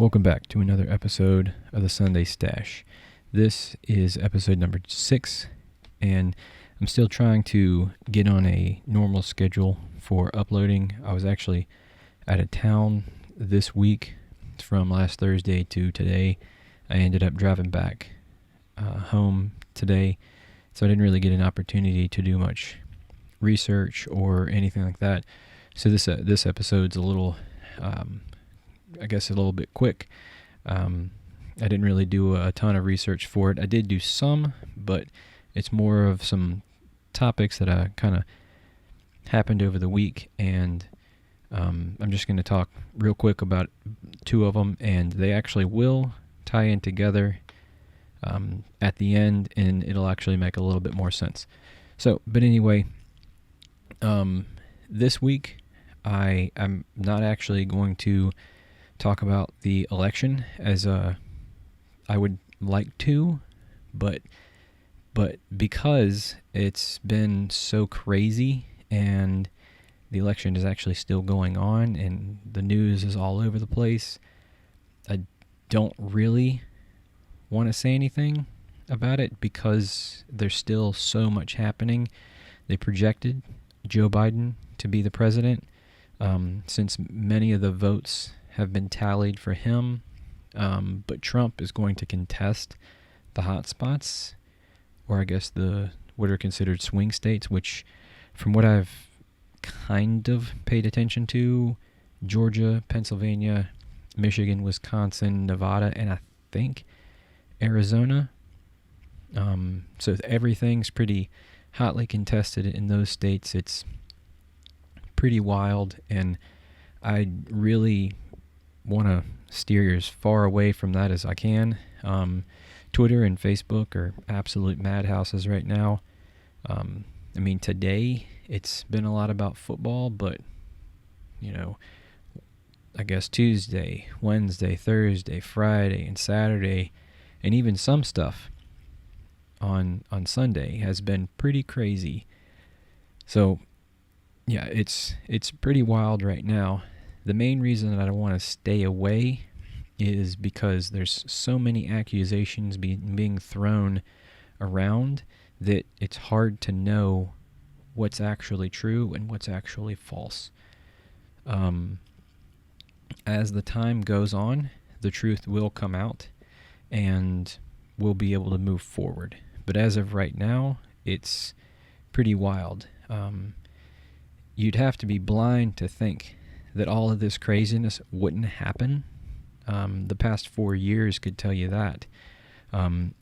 Welcome back to another episode of the Sunday Stache. This is episode number 6, and I'm still trying to get on a normal schedule for uploading. I was actually out of town this week from last Thursday to today. I ended up driving back home today, so I didn't really get an opportunity to do much research or anything like that. So this episode's a little, I guess, a little bit quick. I didn't really do a ton of research for it. I did do some, but it's more of some topics that kind of happened over the week, and I'm just going to talk real quick about 2 of them, and they actually will tie in together at the end, and it'll actually make a little bit more sense. But anyway, this week I'm not actually going to talk about the election as I would like to, but because it's been so crazy and the election is actually still going on and the news is all over the place, I don't really want to say anything about it because there's still so much happening. They projected Joe Biden to be the president since many of the votes have been tallied for him, but Trump is going to contest the hot spots, or I guess what are considered swing states, which from what I've kind of paid attention to, Georgia, Pennsylvania, Michigan, Wisconsin, Nevada, and I think Arizona. So everything's pretty hotly contested in those states. It's pretty wild, and I really want to steer as far away from that as I can. Twitter and Facebook are absolute madhouses right now. Today it's been a lot about football, but I guess Tuesday, Wednesday, Thursday, Friday, and Saturday, and even some stuff on Sunday has been pretty crazy. So yeah, it's pretty wild right now. The main reason that I want to stay away is because there's so many accusations being thrown around that it's hard to know what's actually true and what's actually false. As the time goes on, the truth will come out and we'll be able to move forward. But as of right now, it's pretty wild. You'd have to be blind to think that all of this craziness wouldn't happen. The past 4 years could tell you that.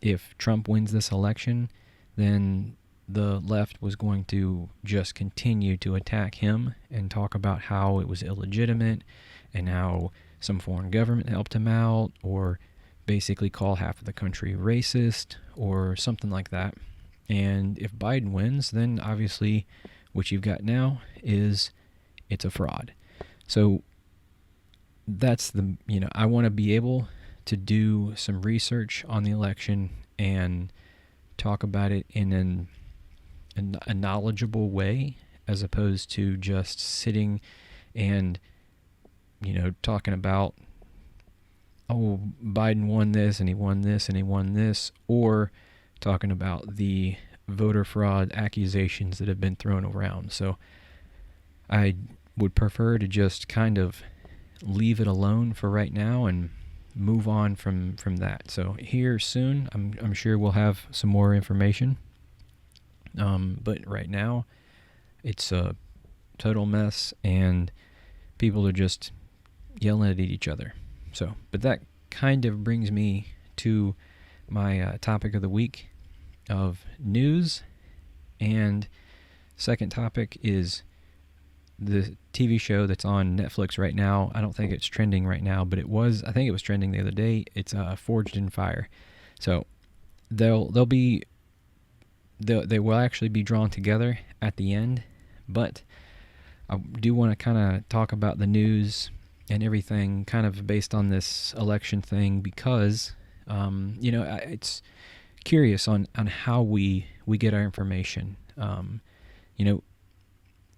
If Trump wins this election, then the left was going to just continue to attack him and talk about how it was illegitimate and how some foreign government helped him out, or basically call half of the country racist or something like that. And if Biden wins, then obviously what you've got now is it's a fraud. So that's I want to be able to do some research on the election and talk about it in a knowledgeable way, as opposed to just sitting and talking about, oh, Biden won this and he won this and he won this, or talking about the voter fraud accusations that have been thrown around. So I would prefer to just kind of leave it alone for right now and move on from that. So here soon, I'm sure we'll have some more information. But right now, it's a total mess, and people are just yelling at each other. So, but that kind of brings me to my topic of the week of news. And second topic is the TV show that's on Netflix right now. I don't think it's trending right now, but I think it was trending the other day. It's Forged in Fire. So they will actually be drawn together at the end, but I do want to kind of talk about the news and everything kind of based on this election thing, because it's curious on how we get our information.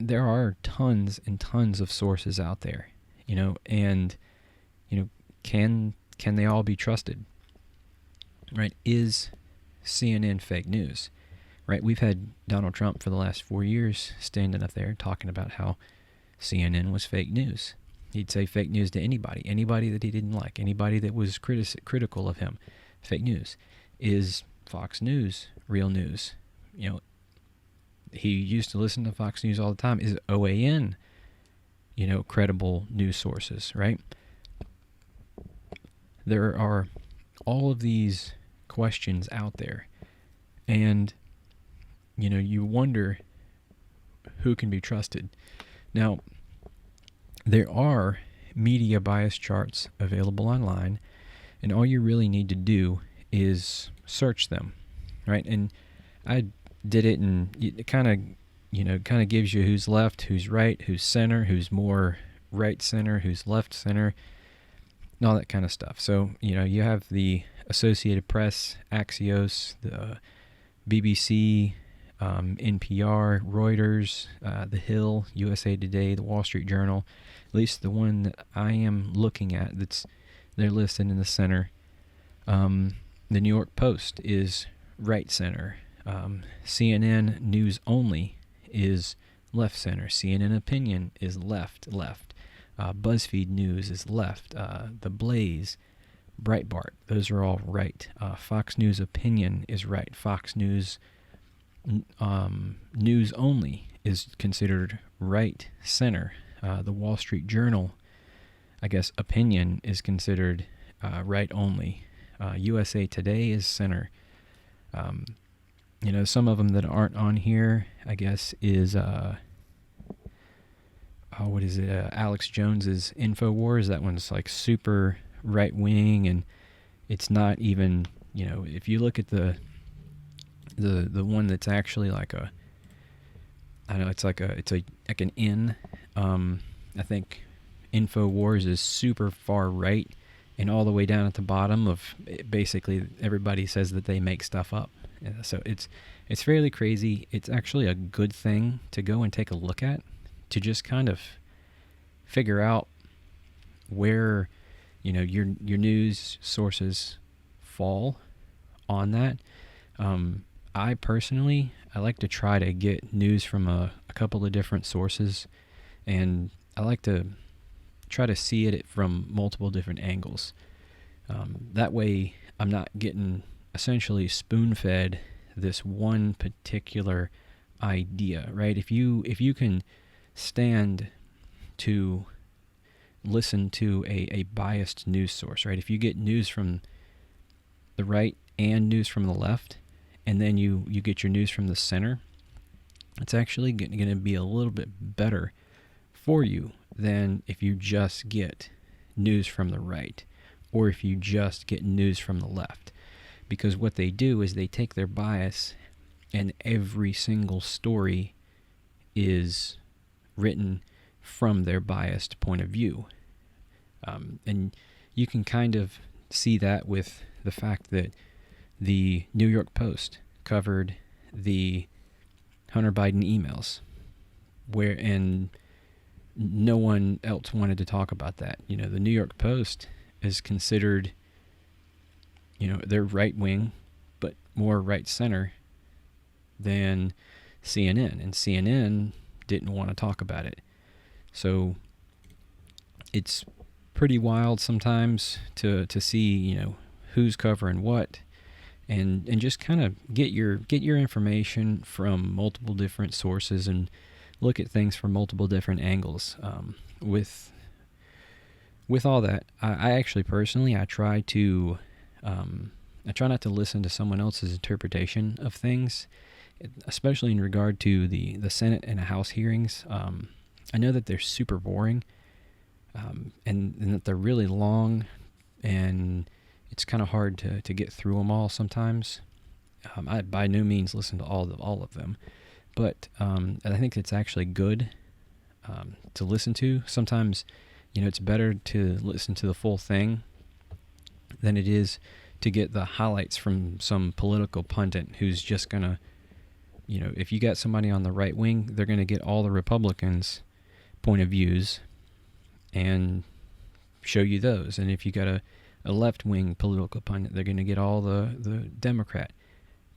There are tons and tons of sources out there, and can they all be trusted? Right? Is CNN fake news? Right? We've had Donald Trump for the last 4 years standing up there talking about how CNN was fake news. He'd say fake news to anybody that he didn't like, anybody that was critical of him. Fake news. Is Fox News real news? He used to listen to Fox News all the time. Is OAN, credible news sources, right? There are all of these questions out there, and you wonder who can be trusted. Now, there are media bias charts available online, and all you really need to do is search them, right? And I did it, and it kind of gives you who's left, who's right, who's center, who's more right center, who's left center, and all that kind of stuff. So, you have the Associated Press, Axios, the BBC, NPR, Reuters, The Hill, USA Today, The Wall Street Journal, at least the one that I am looking at they're listed in the center. The New York Post is right center. CNN News Only is left center. CNN Opinion is left. BuzzFeed News is left. The Blaze, Breitbart, those are all right. Fox News Opinion is right. Fox News News Only is considered right center. The Wall Street Journal, I guess Opinion is considered right only. USA Today is center. Some of them that aren't on here, I guess, is Alex Jones's InfoWars. That one's like super right wing, and it's not even, if you look at the one that's actually like it's like an N. I think InfoWars is super far right, and all the way down at the bottom of basically everybody says that they make stuff up. So it's fairly crazy. It's actually a good thing to go and take a look at, to just kind of figure out where your news sources fall on that. I personally like to try to get news from a couple of different sources, and I like to try to see it from multiple different angles. That way I'm not getting essentially spoon-fed this one particular idea, right? If you can stand to listen to a biased news source, right? If you get news from the right and news from the left, and then you get your news from the center, it's actually going to be a little bit better for you than if you just get news from the right, or if you just get news from the left. Because what they do is they take their bias, and every single story is written from their biased point of view. And you can kind of see that with the fact that the New York Post covered the Hunter Biden emails, and no one else wanted to talk about that. The New York Post is considered, they're right wing, but more right center than CNN, and CNN didn't want to talk about it. So it's pretty wild sometimes to see, who's covering what, and just kind of get your information from multiple different sources and look at things from multiple different angles. With all that, I actually personally, I try not to listen to someone else's interpretation of things, especially in regard to the Senate and House hearings. I know that they're super boring, and that they're really long, and it's kind of hard to get through them all sometimes. I by no means listen to all of them, but I think it's actually good to listen to. Sometimes, it's better to listen to the full thing than it is to get the highlights from some political pundit who's just going to, if you got somebody on the right wing, they're going to get all the Republicans' point of views and show you those. And if you got a left-wing political opponent, they're going to get all the Democrat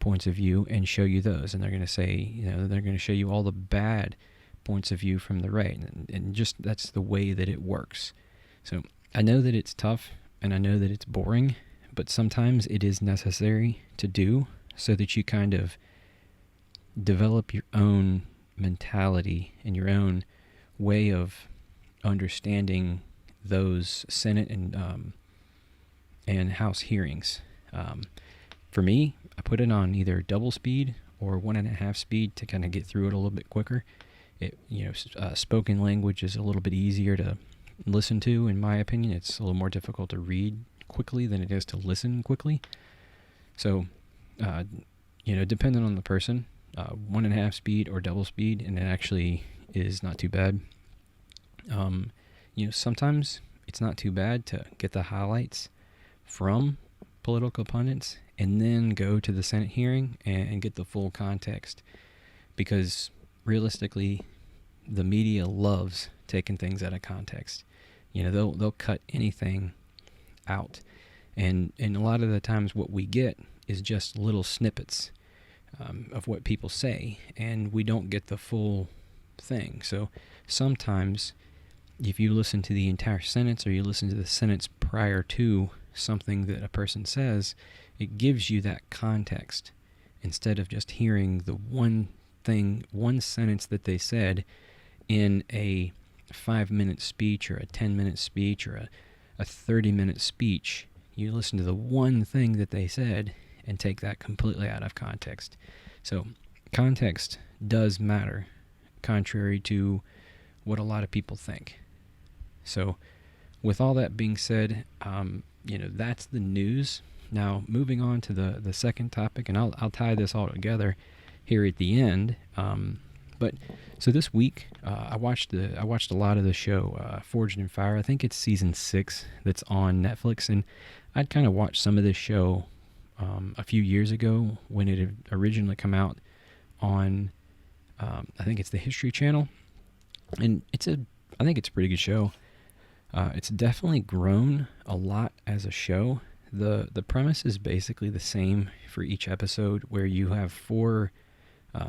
points of view and show you those. And they're going to say, they're going to show you all the bad points of view from the right. And just that's the way that it works. So I know that it's tough and I know that it's boring, but sometimes it is necessary to do so that you kind of develop your own mentality and your own way of understanding those Senate and House hearings. For me, I put it on either double speed or 1.5 speed to kind of get through it a little bit quicker. Spoken language is a little bit easier to listen to, in my opinion. It's a little more difficult to read quickly than it is to listen quickly. So, depending on the person, 1.5 speed or double speed, and it actually is not too bad. Sometimes it's not too bad to get the highlights from political opponents and then go to the Senate hearing and get the full context, because realistically, the media loves taking things out of context. They'll cut anything out, and a lot of the times what we get is just little snippets of what people say, and we don't get the full thing. So sometimes if you listen to the entire sentence, or you listen to the sentence prior to something that a person says, it gives you that context instead of just hearing the one sentence that they said in a 5-minute speech or a 10-minute speech or a 30-minute speech. You listen to the one thing that they said and take that completely out of context. So context does matter, contrary to what a lot of people think. So with all that being said, that's the news. Now, moving on to the second topic, and I'll tie this all together here at the end. But so this week, I watched a lot of the show Forged in Fire. I think it's season 6 that's on Netflix, and I'd kind of watched some of this show a few years ago when it had originally come out on, I think it's the History Channel, and I think it's a pretty good show. It's definitely grown a lot as a show. The premise is basically the same for each episode, where you have 4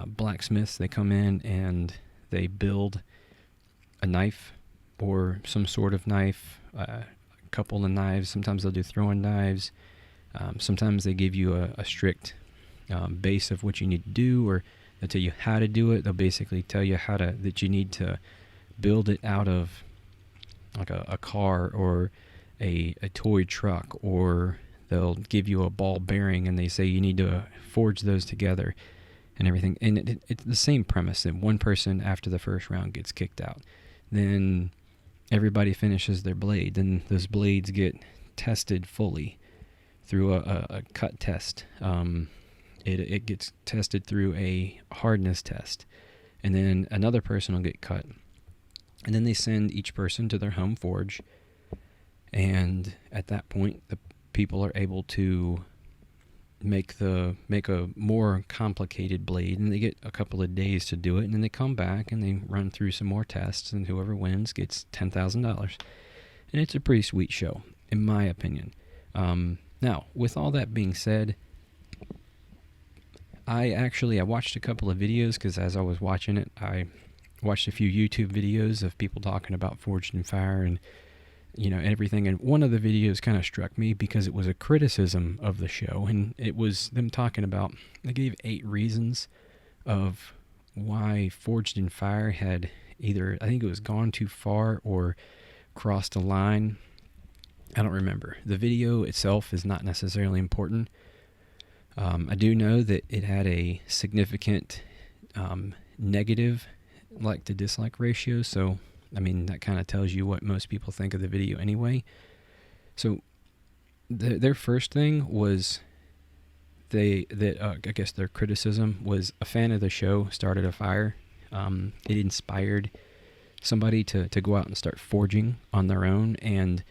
blacksmiths. They come in and they build a knife or some sort of knife, a couple of knives. Sometimes they'll do throwing knives. Sometimes they give you a strict base of what you need to do, or they'll tell you how to do it. They'll basically tell you that you need to build it out of like a car or a toy truck, or they'll give you a ball bearing and they say you need to forge those together and everything. And it's the same premise, that one person after the first round gets kicked out. Then everybody finishes their blade. Then those blades get tested fully through a cut test. It gets tested through a hardness test. And then another person will get cut. And then they send each person to their home forge. And at that point, the people are able to make a more complicated blade, and they get a couple of days to do it, and then they come back and they run through some more tests, and whoever wins gets $10,000. And it's a pretty sweet show, in my opinion. Now, with all that being said, I watched a couple of videos, because as I was watching it, I watched a few YouTube videos of people talking about Forged in Fire and everything. And one of the videos kind of struck me because it was a criticism of the show, and it was them talking about, they gave 8 reasons of why Forged in Fire had either, I think it was gone too far or crossed a line. I don't remember. The video itself is not necessarily important. I do know that it had a significant negative like to dislike ratio, so I mean that kind of tells you what most people think of the video anyway. So their first thing was I guess their criticism was a fan of the show started a fire. It inspired somebody to go out and start forging on their own, and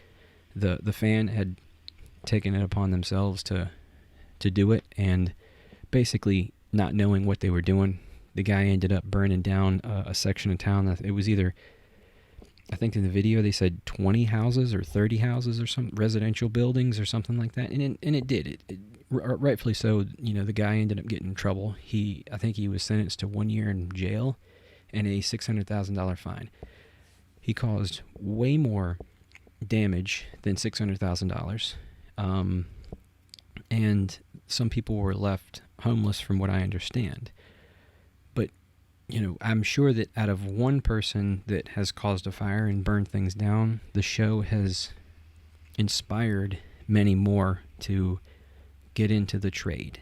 the fan had taken it upon themselves to do it, and basically not knowing what they were doing, the guy ended up burning down a section of town. It was either I think in the video they said 20 houses or 30 houses or some residential buildings or something like that, and it did. Rightfully so. The guy ended up getting in trouble. I think he was sentenced to 1 year in jail and a $600,000 fine. He caused way more damage than $600,000, and some people were left homeless, from what I understand. But I'm sure that out of one person that has caused a fire and burned things down, the show has inspired many more to get into the trade.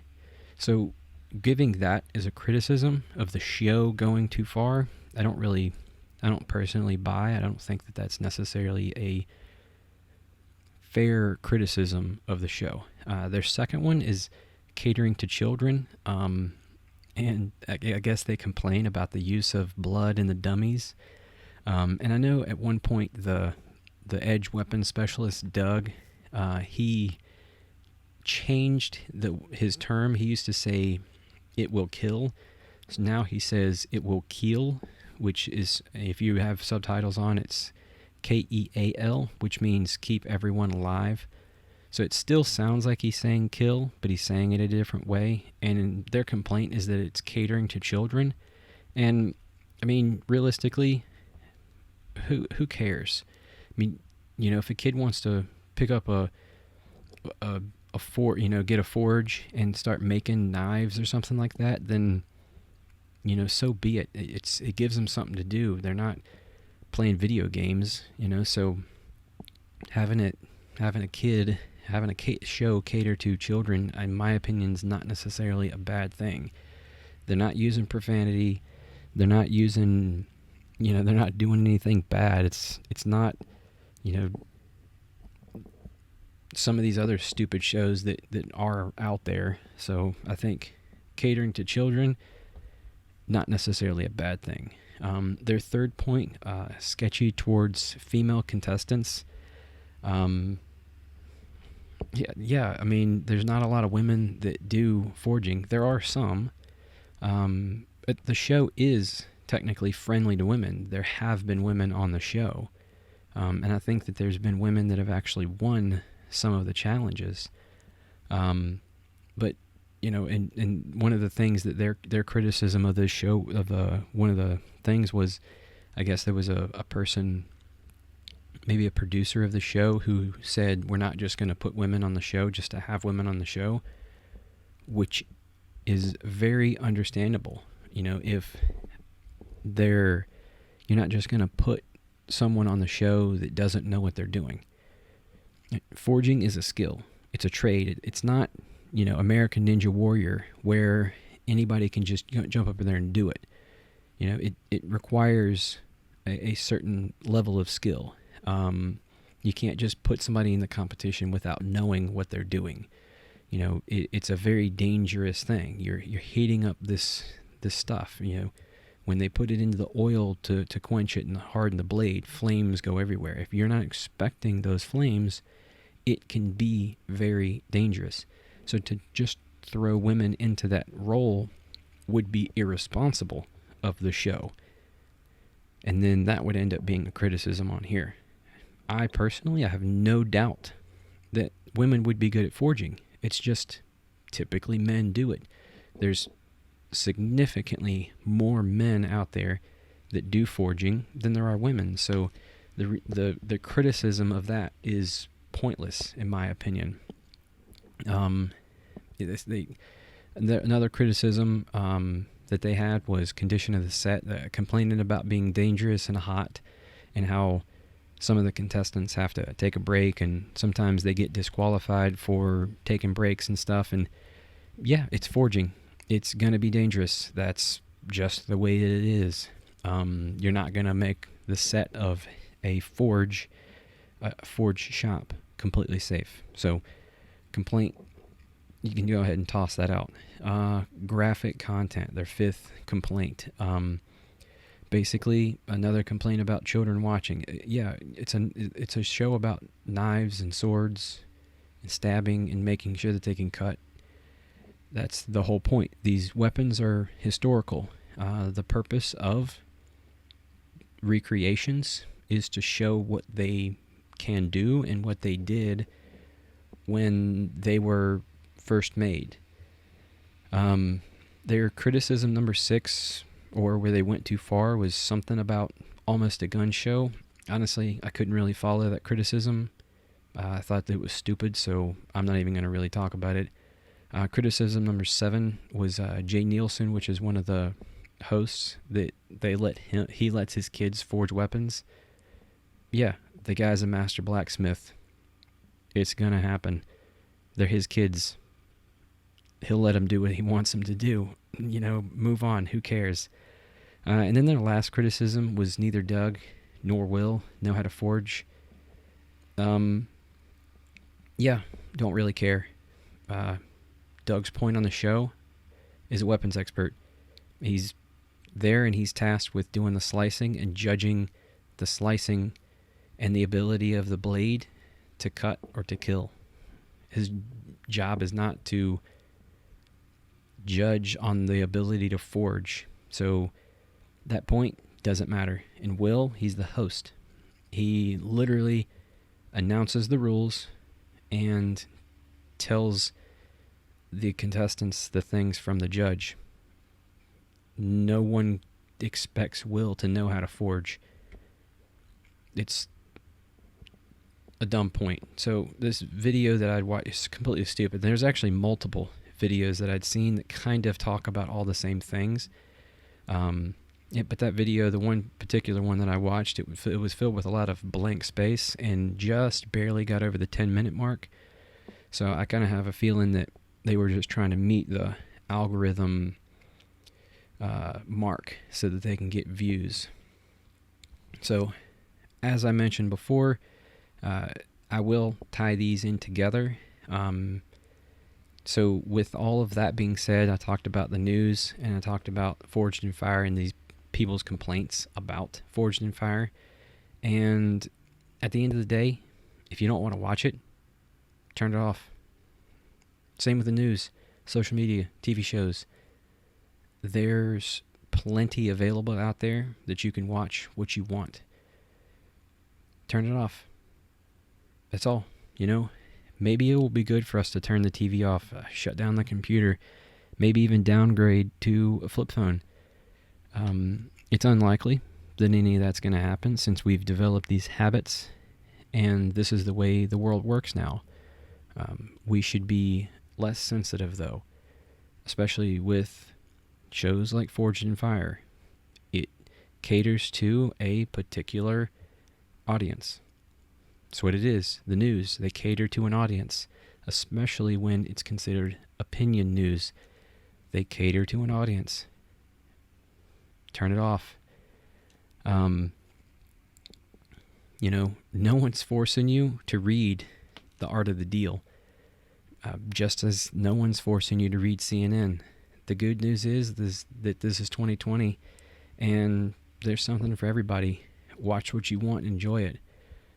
So giving that as a criticism of the show going too far, I don't personally buy. I don't think that that's necessarily a fair criticism of the show. Their second one is catering to children. And I guess they complain about the use of blood in the dummies. And I know at one point the edge weapons specialist, Doug, he changed his term. He used to say, "It will kill." So now he says, "It will keel," which is, if you have subtitles on, it's KEAL, which means keep everyone alive. So it still sounds like he's saying kill, but he's saying it a different way. And their complaint is that it's catering to children. And I mean, realistically, who cares? I mean, if a kid wants to pick up get a forge and start making knives or something like that, then so be it. It gives them something to do. They're not playing video games, So having a show cater to children, in my opinion, is not necessarily a bad thing. They're not using profanity. They're not using, they're not doing anything bad. It's not, some of these other stupid shows that are out there. So I think catering to children, not necessarily a bad thing. Their third point, sketchy towards female contestants. Yeah. I mean, there's not a lot of women that do forging. There are some, but the show is technically friendly to women. There have been women on the show, and I think that there's been women that have actually won some of the challenges. But and one of the things that their criticism of this show, one of the things was, I guess there was a person, maybe a producer of the show, who said, we're not just going to put women on the show just to have women on the show, which is very understandable. If you're not just going to put someone on the show that doesn't know what they're doing. Forging is a skill. It's a trade. It's not, American Ninja Warrior, where anybody can just jump up in there and do it. It requires a certain level of skill. You can't just put somebody in the competition without knowing what they're doing. It's a very dangerous thing. You're heating up this stuff. When they put it into the oil to quench it and harden the blade, flames go everywhere. If you're not expecting those flames, it can be very dangerous. So to just throw women into that role would be irresponsible of the show. And then that would end up being a criticism on here. I personally have no doubt that women would be good at forging. It's just typically men do it. There's significantly more men out there that do forging than there are women. So the criticism of that is pointless, in my opinion. Another criticism that they had was condition of the set, complaining about being dangerous and hot, and how some of the contestants have to take a break, and sometimes they get disqualified for taking breaks and stuff. And yeah, it's forging. It's going to be dangerous. That's just the way that it is. You're not going to make the set of a forge shop completely safe. So complaint, you can go ahead and toss that out. Graphic content, their fifth complaint. Basically, another complaint about children watching. Yeah, it's a show about knives and swords and stabbing and making sure that they can cut. That's the whole point. These weapons are historical. The purpose of recreations is to show what they can do and what they did when they were first made. Their criticism number 6, or where they went too far, was something about Almost a Gun Show. Honestly, I couldn't really follow that criticism. I thought that it was stupid, so I'm not even going to really talk about it. Criticism number 7 was Jay Nielsen, which is one of the hosts, that he lets his kids forge weapons. Yeah, the guy's a master blacksmith. It's going to happen. They're his kids. He'll let them do what he wants them to do. Move on. Who cares? And then their last criticism was neither Doug nor Will know how to forge. Yeah, don't really care. Doug's point on the show is a weapons expert. He's there and he's tasked with doing the slicing and judging the slicing and the ability of the blade to cut or to kill. His job is not to judge on the ability to forge. So that point doesn't matter. And Will, he's the host. He literally announces the rules and tells the contestants the things from the judge. No one expects Will to know how to forge. It's a dumb point. So this video that I'd watch is completely stupid. There's actually multiple videos that I'd seen that kind of talk about all the same things. But that video, the one particular one that I watched, it was filled with a lot of blank space and just barely got over the 10-minute mark. So I kind of have a feeling that they were just trying to meet the algorithm mark so that they can get views. So as I mentioned before, I will tie these in together. So with all of that being said, I talked about the news and I talked about Forged in Fire and these people's complaints about Forged in Fire. And at the end of the day, if you don't want to watch it, turn it off. Same with the news, social media, TV shows. There's plenty available out there that you can watch what you want. Turn it off. That's all. Maybe it will be good for us to turn the TV off, shut down the computer, maybe even downgrade to a flip phone. It's unlikely that any of that's going to happen since we've developed these habits, and this is the way the world works now. We should be less sensitive, though, especially with shows like Forged in Fire. It caters to a particular audience. That's what it is. The news, they cater to an audience, especially when it's considered opinion news. They cater to an audience. Turn it off. No one's forcing you to read The Art of the Deal, just as no one's forcing you to read CNN. The good news is that this is 2020, and there's something for everybody. Watch what you want, enjoy it.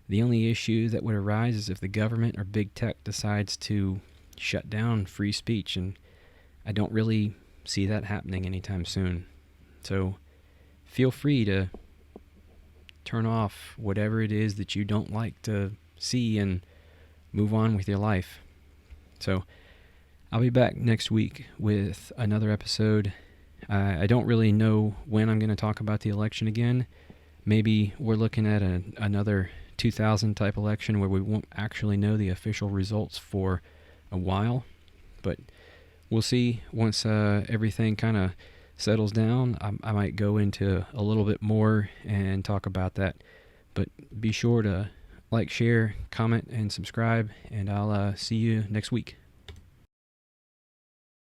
The only issue that would arise is if the government or big tech decides to shut down free speech, and I don't really see that happening anytime soon. So feel free to turn off whatever it is that you don't like to see and move on with your life. So I'll be back next week with another episode. I don't really know when I'm going to talk about the election again. Maybe we're looking at another 2000 type election where we won't actually know the official results for a while, but we'll see. Once everything kind of settles down, I might go into a little bit more and talk about that. But be sure to like, share, comment, and subscribe, and I'll see you next week.